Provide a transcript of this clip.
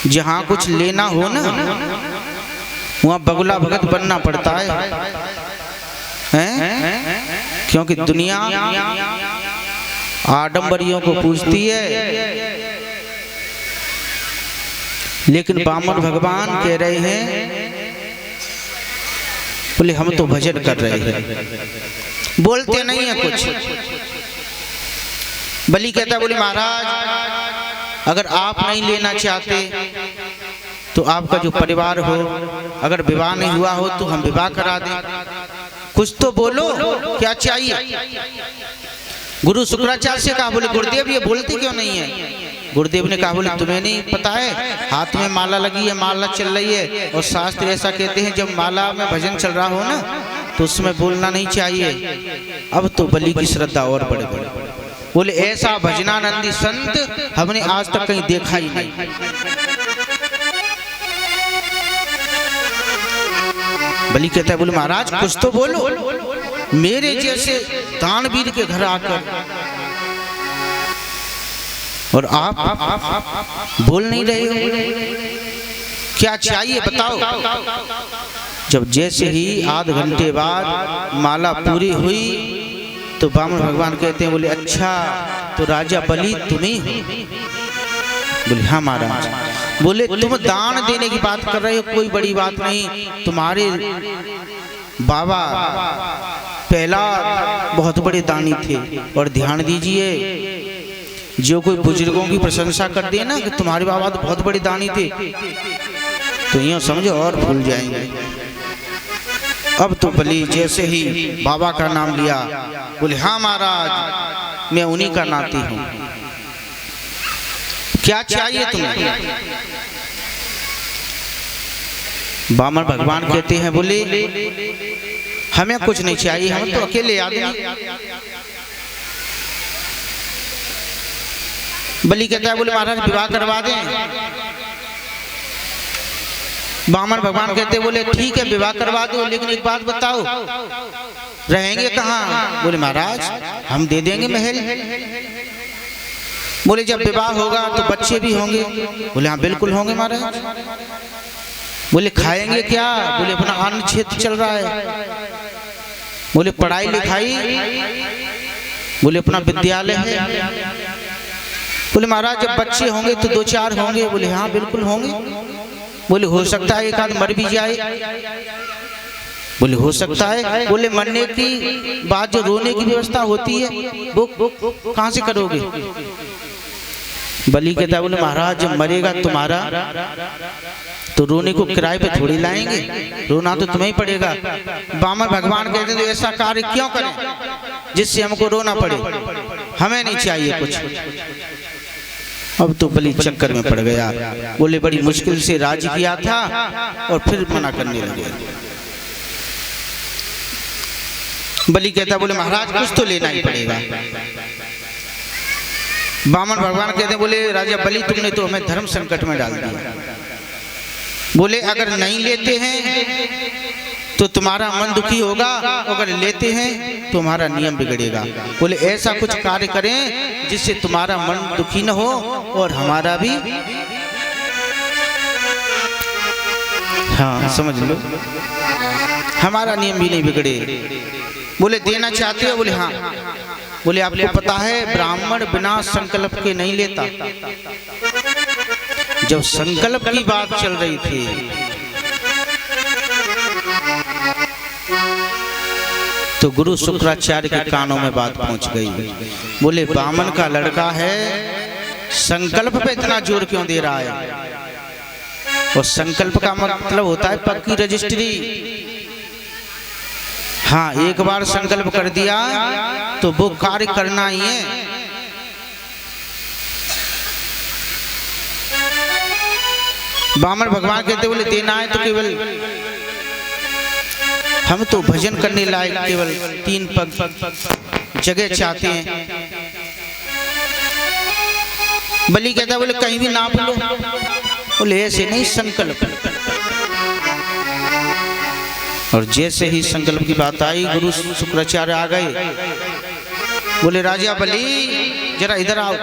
जहाँ कुछ लेना हो ना वहाँ बगुला भगत बनना पड़ता है? क्योंकि दुनिया आडंबरियों को पूजती है, लेकिन बामन भगवान कह रहे हैं बोले हम तो भजन कर रहे हैं, बोलते नहीं है कुछ। बलि कहता है बोले महाराज अगर आप नहीं लेना चाहते तो आपका जो परिवार हो, अगर विवाह नहीं हुआ हो तो हम विवाह करा दें, कुछ तो बोलो, क्या चाहिए? गुरु शुक्राचार्य से कहा, बोले गुरुदेव ये बोलते क्यों नहीं है? गुरुदेव ने कहा बोले तुम्हें नहीं पता है, हाथ में माला लगी है, माला चल रही है, और शास्त्र ऐसा कहते हैं जब माला में भजन चल रहा हो ना तो उसमें बोलना नहीं चाहिए। अब तो बलि की श्रद्धा और बढ़ गई। बोले ऐसा भजनानंदी संत हमने आज तक कहीं देखा ही नहीं। बलि कहता है बोले महाराज कुछ तो बोलो, मेरे जैसे दानवीर के घर आकर और आप बोल नहीं रहे हो, क्या चाहिए बताओ? जब जैसे ही आध घंटे बाद माला पूरी हुई तो बामन भगवान कहते हैं बोले अच्छा तो राजा बलि तुम्ही हो? बोले हाँ महाराज। बोले तुम दान देने की बात कर रहे हो, कोई बड़ी बात नहीं, तुम्हारे बाबा पहला बहुत बड़े दानी थे। और ध्यान दीजिए जो कोई बुजुर्गों की प्रशंसा कर दे ना कि तुम्हारे बाबा तो बहुत बड़े दानी थे तो यूँ समझो और भूल जाएंगे। अब तो बलि जैसे ही बाबा का नाम लिया बोले हाँ महाराज मैं उन्हीं का नाती हूँ, क्या चाहिए तुम्हें? बामन भगवान कहते हैं बोले हमें कुछ नहीं चाहिए, हम तो अकेले आदमी। बलि कहता है बोले महाराज विवाह करवा दें। बामन भगवान कहते बोले ठीक है विवाह करवा दो, लेकिन एक बात बताओ रहेंगे कहाँ? बोले महाराज हम दे देंगे महल। बोले जब विवाह होगा तो बच्चे भी होंगे? बोले हाँ बिल्कुल होंगे महाराज। बोले खाएंगे क्या? बोले अपना अन्न क्षेत्र चल रहा है। बोले पढ़ाई लिखाई? बोले अपना विद्यालय है। बोले महाराज जब बच्चे होंगे तो 2-4 होंगे? बोले हाँ बिल्कुल होंगे। बोले हो सकता है एक आध मर भी जाए? बोले हो सकता है। बोले मरने की बाद जो रोने की व्यवस्था होती है वो कहाँ से करोगे? बलि कहता बोले महाराज जब मरेगा तुम्हारा तो रोने को किराए पे थोड़ी लाएंगे, रोना तो तुम्हें ही पड़ेगा। बामन भगवान कहते तो ऐसा कार्य क्यों करें जिससे हमको रोना पड़े, हमें नहीं चाहिए कुछ। अब तो बलि चक्कर में पड़ गया। बोले बड़ी मुश्किल से राजी किया था और फिर मना करने लगे। बलि कहता बोले महाराज कुछ तो लेना ही पड़ेगा। बामन भगवान कहते बोले राजा बलि तुमने तो हमें धर्म संकट में डाल दिया। बोले अगर नहीं लेते हैं तो तुम्हारा मन दुखी होगा, अगर लेते हैं तो हमारा नियम बिगड़ेगा। बोले ऐसा कुछ कार्य करें जिससे तुम्हारा मन दुखी न हो और हमारा भी, हाँ समझ लो, हमारा नियम भी नहीं बिगड़े। बोले देना चाहते हो? बोले हाँ। बोले आपको पता है ब्राह्मण बिना संकल्प के नहीं लेता। जब संकल्प की बात चल रही थी तो गुरु शुक्राचार्य के कानों में बात पहुंच गई। बोले बामन का लड़का है, संकल्प पे इतना जोर क्यों दे रहा है? और संकल्प का मतलब होता है पक्की रजिस्ट्री। हाँ एक बार संकल्प कर दिया तो वो कार्य करना ही है। बामन भगवान कहते बोले देना है तो केवल हम तो भजन करने लायक केवल 3 पग जगह चाहते हैं। बलि कहता बोले कहीं भी नाप लो। बोले ऐसे नहीं, संकल्प। और जैसे ही संकल्प की बात आई गुरु शुक्राचार्य आ गए। बोले राजा बलि जरा इधर आओ।